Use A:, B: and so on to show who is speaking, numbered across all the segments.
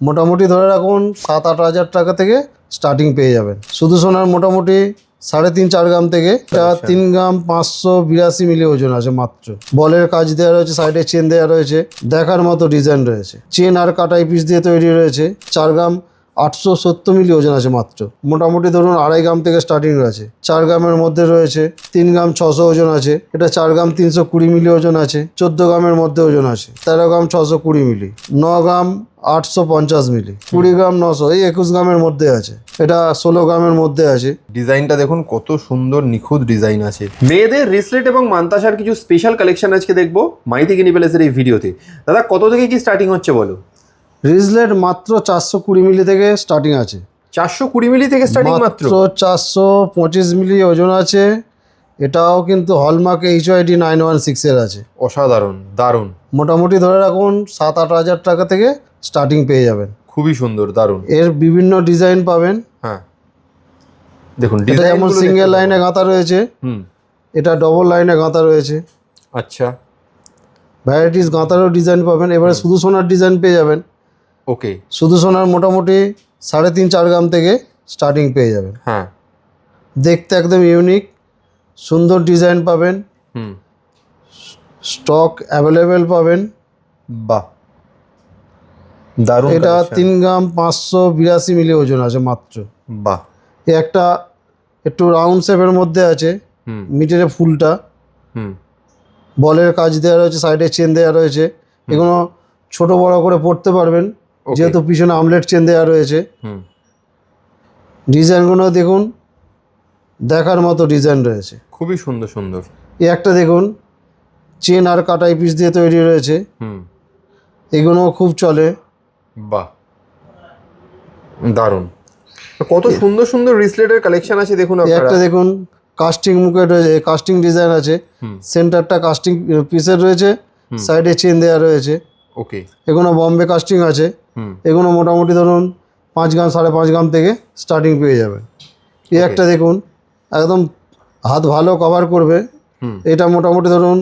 A: মোটামুটি ধরে রাখুন 7-8 হাজার টাকা থেকে স্টার্টিং পেয়ে যাবেন। শুধু সোনার মোটামুটি 3.5-4 গ্রাম থেকে 3 গ্রাম 582 মিলি ওজন আছে মাত্র। বলের কাজ দেওয়া রয়েছে, সাইডে চেন দেওয়া রয়েছে, দেখার মতো ডিজাইন রয়েছে। চেন আর কাটাই পিস দিয়ে তৈরি রয়েছে। 4 গ্রাম 870 মিলি ওজন আছে মাত্র। মোটামুটি ধরুন 2.5 গ্রাম থেকে স্টার্টিং রয়েছে। 4 গ্রামের মধ্যে রয়েছে, 3 গ্রাম 600 ওজন আছে, এটা 4 গ্রাম 320 মিলি ওজন আছে, 14 গ্রামের মধ্যে ওজন আছে, 13 গ্রাম 620 মিলি, 9 গ্রাম 850 মিলি, 20 গ্রাম 900, এই 21 গ্রামের মধ্যে আছে, এটা 16 গ্রামের মধ্যে আছে।
B: ডিজাইনটা দেখুন কত সুন্দর নিখুঁত ডিজাইন আছে। মেয়েদের রিসলেট এবং মান্তাসার কিছু স্পেশাল কালেকশন আজকে দেখবো মাইতি গিনি প্যালেসের এই ভিডিওতে। দাদা কত থেকে কি স্টার্টিং হচ্ছে বলো?
A: রিজলেট মাত্র 420 মিলি থেকে স্টার্টিং আছে।
B: 420 মিলি থেকে স্টার্টিং মাত্র?
A: 425 মিলি ওজন আছে। এটাও কিন্তু হলমার্ক HYD 916 এর আছে।
B: অসাধারণ, দারুণ।
A: মোটামুটি ধরে রাখুন 7-8 হাজার টাকা থেকে স্টার্টিং পেয়ে যাবেন।
B: খুবই সুন্দর, দারুণ।
A: এর বিভিন্ন ডিজাইন পাবেন।
B: হ্যাঁ দেখুন
A: এটা
B: ডিজাইন
A: যেমন সিঙ্গেল লাইনে গাঁথা রয়েছে, এটা ডবল লাইনে গাঁথা রয়েছে।
B: আচ্ছা,
A: ভ্যারাইটিস গাঁথারও ডিজাইন পাবেন। এবারে শুধু সোনার ডিজাইন পেয়ে যাবেন।
B: ওকে।
A: শুধু সোনার মোটামুটি 3.5-4 গ্রাম থেকে স্টার্টিং পেয়ে যাবেন।
B: হ্যাঁ,
A: দেখতে একদম ইউনিক, সুন্দর ডিজাইন পাবেন। স্টক অ্যাভেলেবেল পাবেন।
B: বাহ, দারুণ।
A: এটা 3 গ্রাম 582 মিলি ওজন আছে মাত্র।
B: বাহ।
A: এই একটা একটু রাউন্ড শেপের মধ্যে আছে, মিডিলে ফুলটা, বলের কাজ দেওয়া রয়েছে, সাইডে চেন দেওয়া রয়েছে। এগুলো ছোট বড় করে পড়তে পারবেন, যেহেতু পিছনে আমলেট চেন দেওয়া রয়েছে। ডিজাইনগুলো দেখুন, দেখার মতো ডিজাইন রয়েছে,
B: খুবই সুন্দর সুন্দর।
A: এই একটা দেখুন, চেন আর কাটাই পিস দিয়ে তৈরি রয়েছে। এগুলো খুব চলে।
B: বাহ, দারুণ। কত সুন্দর সুন্দর রিসলেটের কালেকশন আছে দেখুন আপনারা।
A: একটা দেখুন কাস্টিং মুখে রয়েছে, কাস্টিং ডিজাইন আছে, সেন্টারটা কাস্টিং পিসের রয়েছে, সাইডে চেন দেওয়া রয়েছে।
B: ওকে।
A: এগুলো বম্বে কাস্টিং আছে। এগুলো মোটামুটি ধরুন 5 গ্রাম 5.5 গ্রাম থেকে স্টার্টিং পেয়ে যাবেন। এই একটা দেখুন, একদম হাত ভালো কভার করবে। এটা মোটামুটি ধরুন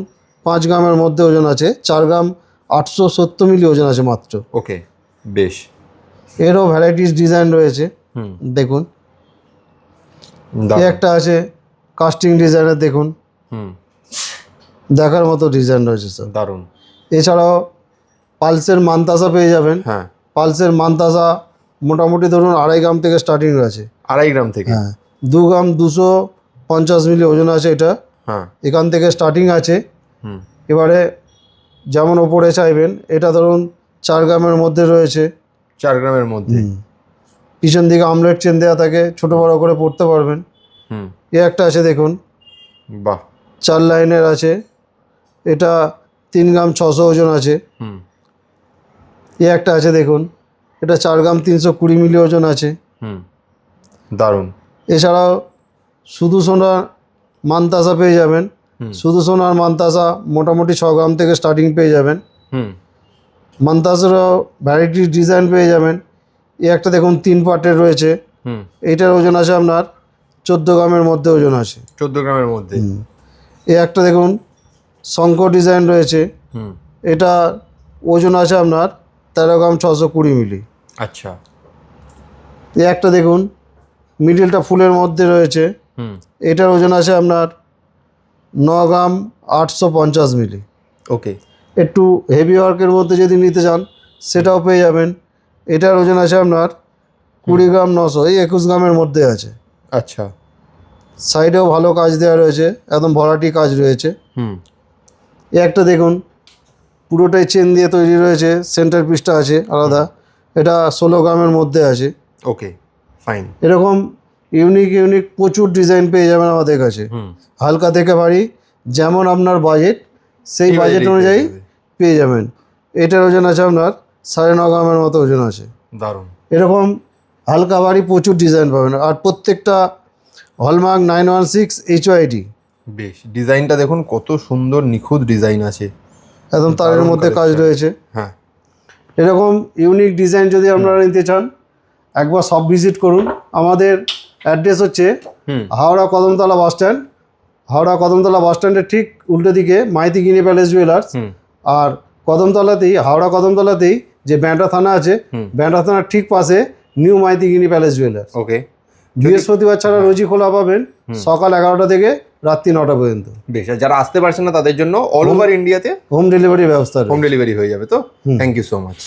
A: 5 গ্রামের মধ্যে ওজন আছে, 4 গ্রাম 870 মিলি ওজন আছে মাত্র।
B: ওকে, বেশ।
A: এরও ভ্যারাইটিস ডিজাইন রয়েছে দেখুন। এই একটা আছে কাস্টিং ডিজাইনের, দেখুন দেখার মতো ডিজাইন রয়েছে স্যার,
B: দারুণ।
A: এছাড়াও পালসের মান্তাসা পেয়ে যাবেন।
B: হ্যাঁ,
A: পালসের মান্তাসা মোটামুটি ধরুন 2.5 গ্রাম থেকে স্টার্টিং রয়েছে।
B: 2.5 গ্রাম থেকে?
A: হ্যাঁ, 2 গ্রাম 250 মিলি ওজন আছে এটা।
B: হ্যাঁ,
A: এখান থেকে স্টার্টিং আছে। এবারে যেমন ওপরে চাইবেন, এটা ধরুন 4 গ্রামের মধ্যে রয়েছে।
B: 4 গ্রামের মধ্যে?
A: পিছন দিকে আমলেট চেন দেওয়া থাকে, ছোট বড় করে পড়তে পারবেন। এ একটা আছে দেখুন,
B: বাহ,
A: 4 লাইনের আছে, এটা 3 গ্রাম 600 ওজন আছে। এ একটা আছে দেখুন, এটা 4 গ্রাম 320 মিলি ওজন আছে।
B: দারুণ।
A: এছাড়াও শুধু সোনার মান্তাসা পেয়ে যাবেন। শুধু সোনার মান্তাসা মোটামুটি 6 গ্রাম থেকে স্টার্টিং পেয়ে যাবেন। মান্তাসারও ভ্যারাইটিস ডিজাইন পেয়ে যাবেন। এ একটা দেখুন 3 পার্টের রয়েছে। এইটার ওজন আছে আপনার 14 গ্রামের মধ্যে ওজন আছে।
B: 14 গ্রামের মধ্যে?
A: এ একটা দেখুন শঙ্খ ডিজাইন রয়েছে। এটা ওজন আছে আপনার 13 গ্রাম 620 মিলি।
B: আচ্ছা।
A: এ একটা দেখুন মিডিলটা ফুলের মধ্যে রয়েছে। এটার ওজন আছে আপনার 9 গ্রাম 850 মিলি।
B: ওকে।
A: একটু হেভি ওয়ার্কের মধ্যে যদি নিতে চান সেটাও পেয়ে যাবেন। এটার ওজন আছে আপনার 20 গ্রাম 900, এই 21 গ্রামের মধ্যে আছে।
B: আচ্ছা।
A: সাইডেও ভালো কাজ দেওয়া রয়েছে, একদম ভরাটি কাজ রয়েছে। এই একটা দেখুন পুরোটাই চেন দিয়ে তৈরি রয়েছে, সেন্টার পিসটা আছে আলাদা, এটা 16 গ্রামের মধ্যে আছে।
B: ওকে, ফাইন।
A: এরকম ইউনিক ইউনিক প্রচুর ডিজাইন পেয়ে যাবেন আমাদের কাছে, হালকা থেকে ভারী, যেমন আপনার বাজেট সেই বাজেট অনুযায়ী পেয়ে যাবেন। এটার ওজন আছে আপনার 9.5 গ্রামের মতো ওজন আছে।
B: দারুণ।
A: এরকম হালকা ভারী প্রচুর ডিজাইন পাবেন, আর প্রত্যেকটা হলমার্ক 916 HYD।
B: বেশ, ডিজাইনটা দেখুন কত সুন্দর নিখুঁত ডিজাইন আছে,
A: একদম তারের মধ্যে কাজ রয়েছে।
B: হ্যাঁ,
A: এরকম ইউনিক ডিজাইন যদি আপনারা নিতে চান একবার সব ভিজিট করুন। আমাদের অ্যাড্রেস হচ্ছে হাওড়া কদমতলা বাস স্ট্যান্ড। হাওড়া কদমতলা বাস স্ট্যান্ডের ঠিক উল্টো দিকে মাইতি গিনি প্যালেস জুয়েলার্স। আর কদমতলাতেই, হাওড়া কদমতলাতেই যে ব্যান্ডা থানা আছে, ব্যান্ডা থানার ঠিক পাশে নিউ মাইতিগিনি প্যালেস জুয়েলার্স।
B: ওকে,
A: বৃহস্পতিবার ছাড়া রোজই খোলা পাবেন, সকাল 11টা থেকে রাত্রি 9টা পর্যন্ত।
B: বেশ, আর যারা আসতে পারছেন না তাদের জন্য অল ওভার ইন্ডিয়াতে
A: হোম ডেলিভারি ব্যবস্থা রয়েছে।
B: হোম ডেলিভারি হয়ে যাবে তো। Thank you so much.